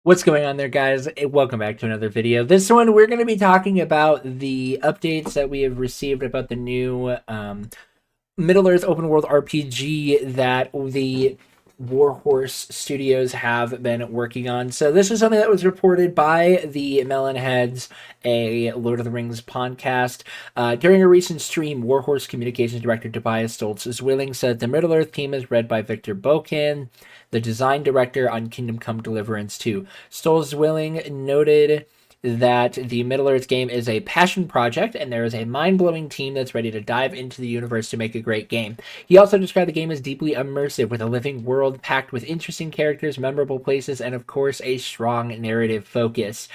What's going on there, guys? Welcome back to another video. This one, we're going to be talking about the updates that we have received about the new Middle-earth open world RPG that the Warhorse Studios have been working on. So this is something that was reported by the Melonheads, a Lord of the Rings podcast. During a recent stream, Warhorse Communications Director Tobias Stoltz-Zwilling said the Middle-earth team is led by Victor Bokan, the design director on Kingdom Come Deliverance 2. Stoltz-Zwilling noted that the Middle-earth game is a passion project, and there is a mind-blowing team that's ready to dive into the universe to make a great game. He also described the game as deeply immersive, with a living world packed with interesting characters, memorable places, and of course, a strong narrative focus.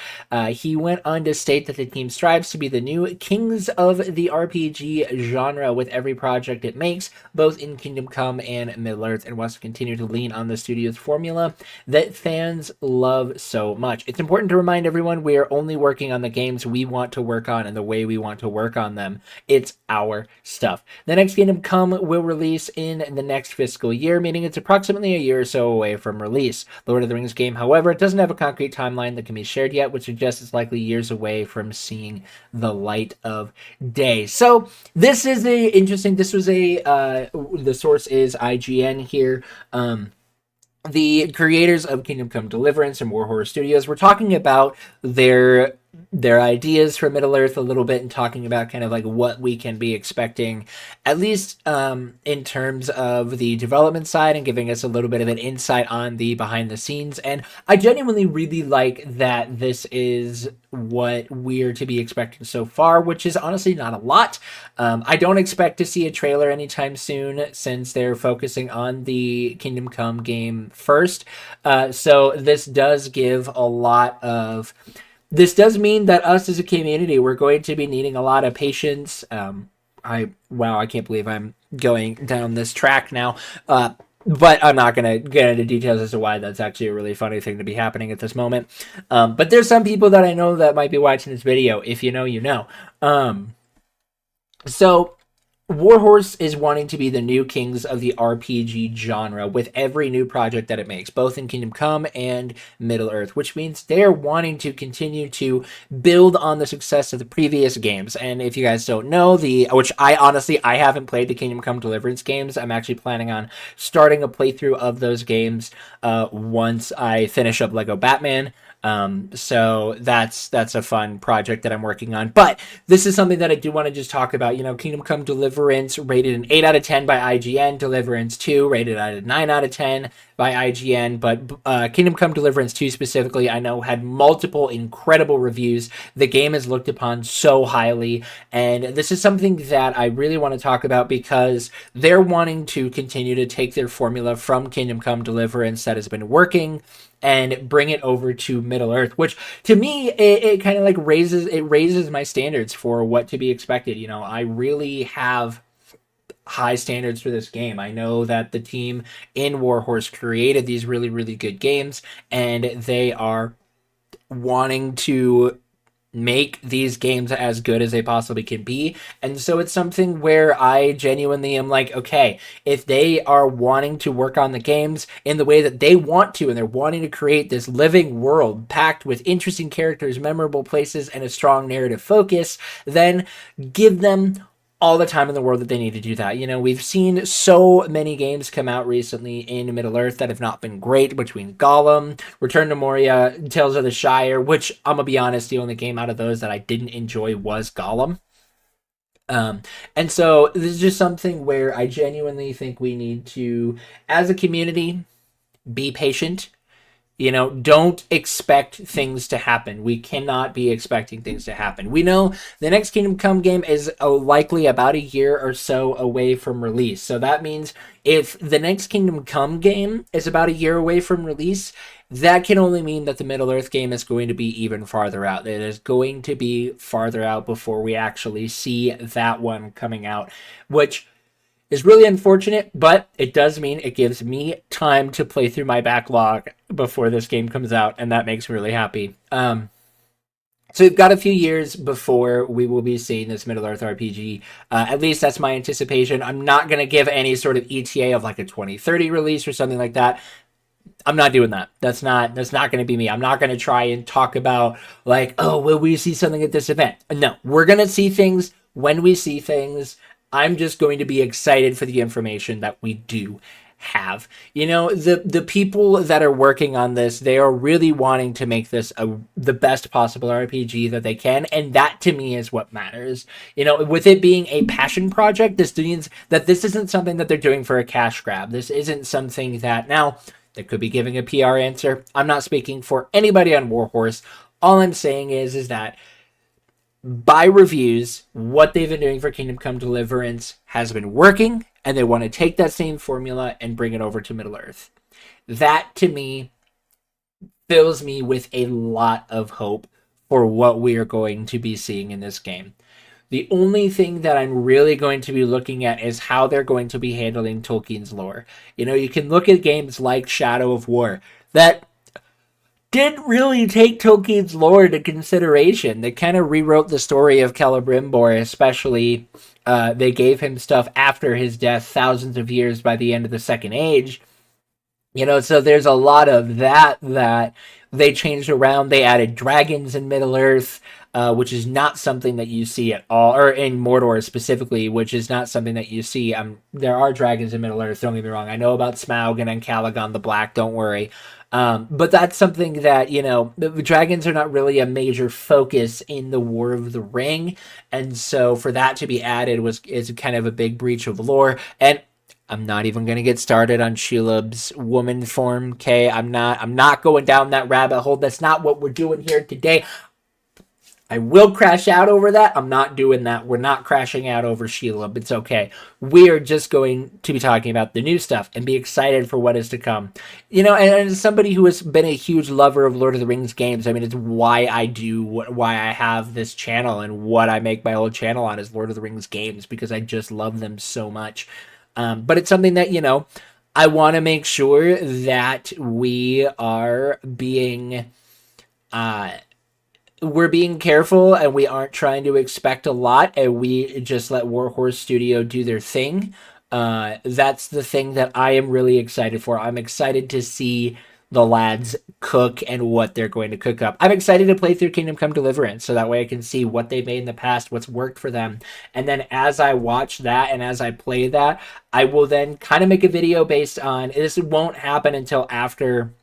He went on to state that the team strives to be the new kings of the RPG genre with every project it makes, both in Kingdom Come and Middle-earth, and wants to continue to lean on the studio's formula that fans love so much. It's important to remind everyone we are only working on the games we want to work on and the way we want to work on them. It's our stuff. The next Kingdom Come will release in the next fiscal year, meaning it's approximately a year or so away from release. Lord of the Rings game, however, doesn't have a concrete timeline that can be shared yet, which suggests it's likely years away from seeing the light of day. So this is the source is IGN here. The creators of Kingdom Come Deliverance and Warhorse Studios were talking about their ideas for Middle-earth a little bit, and talking about kind of like what we can be expecting, at least in terms of the development side, and giving us a little bit of an insight on the behind the scenes. And I genuinely really like that this is what we're to be expecting so far, which is honestly not a lot. I don't expect to see a trailer anytime soon, since they're focusing on the Kingdom Come game first. So this does give a lot of... This does mean that us as a community, we're going to be needing a lot of patience. I can't believe I'm going down this track now. But I'm not going to get into details as to why that's actually a really funny thing to be happening at this moment. But there's some people that I know that might be watching this video. If you know, you know. So Warhorse is wanting to be the new kings of the RPG genre with every new project that it makes, both in Kingdom Come and Middle-earth, which means they're wanting to continue to build on the success of the previous games. And if you guys don't know, which I haven't played the Kingdom Come Deliverance games. I'm actually planning on starting a playthrough of those games once I finish up Lego Batman. So that's a fun project that I'm working on. But this is something that I do want to just talk about. You know, Kingdom Come Deliverance rated an 8 out of 10 by IGN. Deliverance 2 rated at a 9 out of 10 by IGN. But Kingdom Come Deliverance 2 specifically, I know, had multiple incredible reviews. The game is looked upon so highly. And this is something that I really want to talk about, because they're wanting to continue to take their formula from Kingdom Come Deliverance that has been working and bring it over to Middle-earth, which to me, it kind of like raises my standards for what to be expected. You know, I really have high standards for this game. I know that the team in Warhorse created these really, really good games, and they are wanting to make these games as good as they possibly can be. And so it's something where I genuinely am like, okay, if they are wanting to work on the games in the way that they want to, and they're wanting to create this living world packed with interesting characters, memorable places, and a strong narrative focus, then give them all the time in the world that they need to do that. You know, we've seen so many games come out recently in Middle-earth that have not been great, between Gollum, Return to Moria, Tales of the Shire, which, I'm gonna be honest, the only game out of those that I didn't enjoy was Gollum. And so this is just something where I genuinely think we need to, as a community, be patient. You know, don't expect things to happen. We cannot be expecting things to happen. We know the next Kingdom Come game is likely about a year or so away from release. So that means if the next Kingdom Come game is about a year away from release, that can only mean that the Middle-earth game is going to be even farther out. It is going to be farther out before we actually see that one coming out, which is really unfortunate, but it does mean it gives me time to play through my backlog before this game comes out, and that makes me really happy. So we've got a few years before we will be seeing this Middle-earth RPG. At least that's my anticipation. I'm not going to give any sort of ETA of like a 2030 release or something like that. I'm not doing that. That's not going to be me. I'm not going to try and talk about like, oh, will we see something at this event? No, we're going to see things when we see things. I'm just going to be excited for the information that we do have. You know, the people that are working on this, they are really wanting to make this the best possible RPG that they can, and that to me is what matters. You know, with it being a passion project, this means that this isn't something that they're doing for a cash grab. This isn't something that now they could be giving a PR answer. I'm not speaking for anybody on Warhorse. All I'm saying is that by reviews, what they've been doing for Kingdom Come Deliverance has been working, and they want to take that same formula and bring it over to Middle Earth. That, to me, fills me with a lot of hope for what we are going to be seeing in this game. The only thing that I'm really going to be looking at is how they're going to be handling Tolkien's lore. You know, you can look at games like Shadow of War that didn't really take Tolkien's lore into consideration. They kind of rewrote the story of Celebrimbor, especially they gave him stuff after his death thousands of years by the end of the Second Age. You know, so there's a lot of that they changed around. They added dragons in Middle-earth, which is not something that you see at all, or in Mordor specifically, which is not something that you see. There are dragons in Middle-earth, don't get me wrong. I know about Smaug and Calagon the Black, don't worry. But that's something that, you know, the dragons are not really a major focus in the War of the Ring. And so for that to be added is kind of a big breach of lore. And I'm not even going to get started on Shelob's woman form, okay? I'm not going down that rabbit hole. That's not what we're doing here today. I will crash out over that. I'm not doing that. We're not crashing out over Shelob. It's okay. We are just going to be talking about the new stuff and be excited for what is to come. You know, and as somebody who has been a huge lover of Lord of the Rings games, I mean, it's why why I have this channel and what I make my whole channel on is Lord of the Rings games, because I just love them so much. But it's something that, you know, I want to make sure that we are being... we're being careful and we aren't trying to expect a lot and we just let Warhorse Studio do their thing. That's the thing that I am really excited for. I'm excited to see the lads cook and what they're going to cook up. I'm excited to play through Kingdom Come Deliverance so that way I can see what they made in the past, what's worked for them. And then as I watch that and as I play that, I will then kind of make a video based on, this won't happen until after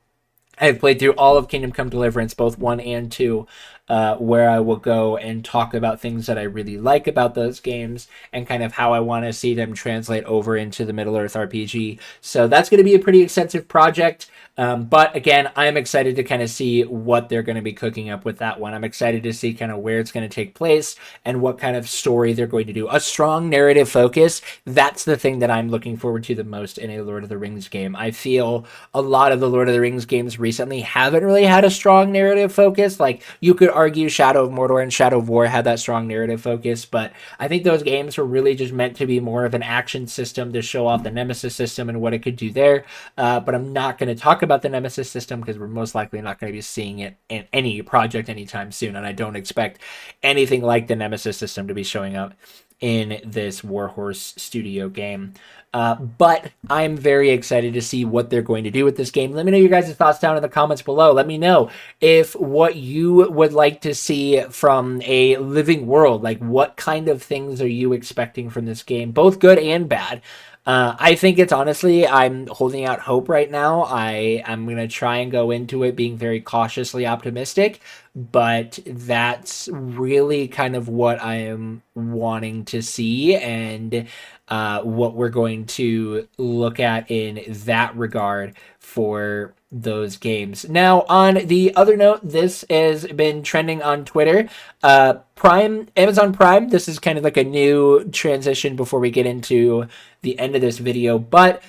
I've played through all of Kingdom Come Deliverance, both 1 and 2, where I will go and talk about things that I really like about those games and kind of how I want to see them translate over into the Middle-earth RPG. So that's going to be a pretty extensive project. But again, I'm excited to kind of see what they're going to be cooking up with that one. I'm excited to see kind of where it's going to take place and what kind of story they're going to do. A strong narrative focus, that's the thing that I'm looking forward to the most in a Lord of the Rings game. I feel a lot of the Lord of the Rings games recently haven't really had a strong narrative focus. Like, you could argue Shadow of Mordor and Shadow of War had that strong narrative focus, but I think those games were really just meant to be more of an action system to show off the Nemesis system and what it could do there. But I'm not going to talk about the Nemesis system because we're most likely not going to be seeing it in any project anytime soon, and I don't expect anything like the Nemesis system to be showing up in this Warhorse Studio game. But I'm very excited to see what they're going to do with this game. Let me know your guys' thoughts down in the comments below. Let me know if what you would like to see from a living world, like what kind of things are you expecting from this game, both good and bad. I think it's honestly, I'm holding out hope right now. I'm going to try and go into it being very cautiously optimistic, but that's really kind of what I am wanting to see and what we're going to look at in that regard for those games. Now, on the other note, this has been trending on Twitter. Amazon Prime, this is kind of like a new transition before we get into the end of this video, but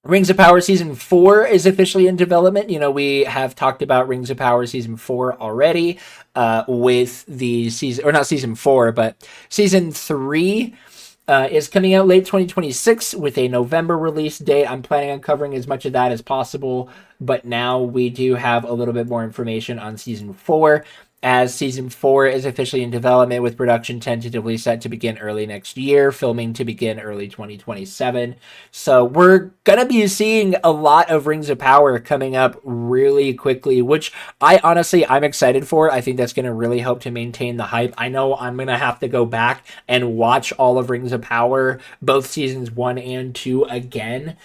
Rings of Power Season 4 is officially in development. You know, we have talked about Rings of Power Season 4 already with the season, or not Season 4, but Season 3 is coming out late 2026 with a November release date. I'm planning on covering as much of that as possible, but now we do have a little bit more information on Season 4. as season 4 is officially in development, with production tentatively set to begin early next year, filming to begin early 2027. So we're gonna be seeing a lot of Rings of Power coming up really quickly, which I'm excited for. I think that's gonna really help to maintain the hype. I know I'm gonna have to go back and watch all of Rings of Power, both seasons 1 and 2 again,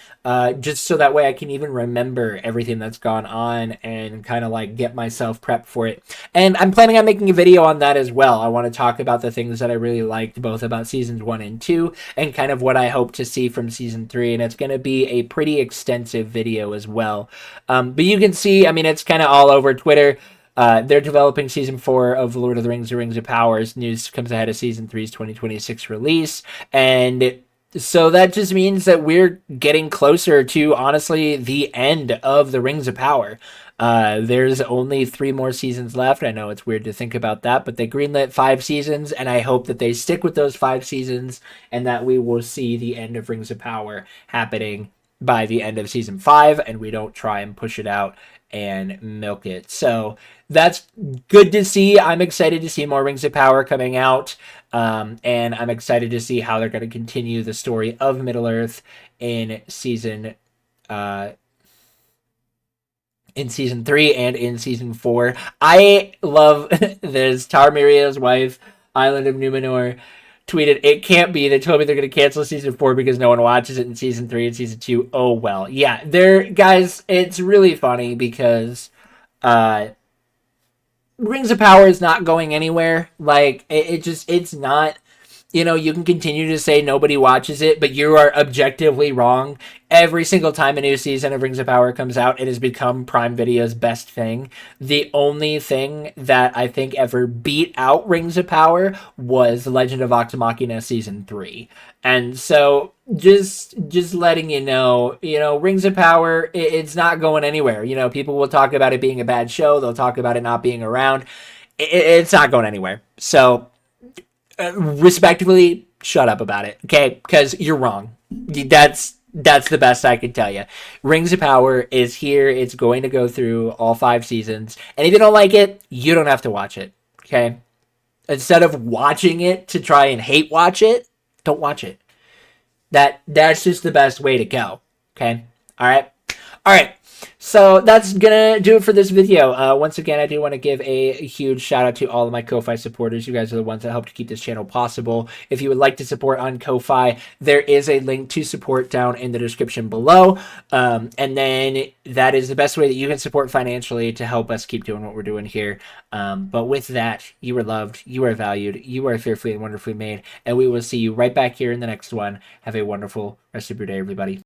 just so that way I can even remember everything that's gone on and kind of like get myself prepped for it. And I'm planning on making a video on that as well. I want to talk about the things that I really liked, both about seasons 1 and 2, and kind of what I hope to see from season 3. And it's going to be a pretty extensive video as well. But you can see, I mean, it's kind of all over Twitter. They're developing season 4 of Lord of the Rings: The Rings of Powers. News comes ahead of season 3's 2026 release. And so that just means that we're getting closer to, honestly, the end of the Rings of Power. There's only 3 more seasons left. I know it's weird to think about that, but they greenlit 5 seasons, and I hope that they stick with those 5 seasons and that we will see the end of Rings of Power happening by the end of season 5, and we don't try and push it out and milk it. So that's good to see. I'm excited to see more Rings of Power coming out. And I'm excited to see how they're going to continue the story of Middle-earth in season 3 and in season 4. I love this. Tarmiria's wife, Island of Numenor, tweeted, "It can't be. They told me they're going to cancel season 4 because no one watches it in season 3 and season 2. Oh, well." Yeah, guys, it's really funny because Rings of Power is not going anywhere. Like, it's not. You can continue to say nobody watches it, but you are objectively wrong. Every single time a new season of Rings of Power comes out, it has become Prime Video's best thing. The only thing that I think ever beat out Rings of Power was Legend of Vox Machina season 3. And so just letting Rings of Power, it's not going anywhere. People will talk about it being a bad show. They'll talk about it not being around. It's not going anywhere. So respectively, shut up about it, okay? Because you're wrong. That's the best I can tell you. Rings of Power is here. It's going to go through all 5 seasons. And if you don't like it, you don't have to watch it, okay? Instead of watching it to try and hate watch it, don't watch it. That's just the best way to go, okay? All right. So that's gonna do it for this video. Once again, I do want to give a huge shout out to all of my Ko-Fi supporters. You guys are the ones that help to keep this channel possible. If you would like to support on Ko-Fi, there is a link to support down in the description below. And then that is the best way that you can support financially to help us keep doing what we're doing here. But with that, you are loved, you are valued, you are fearfully and wonderfully made, and we will see you right back here in the next one. Have a wonderful rest of your day, everybody.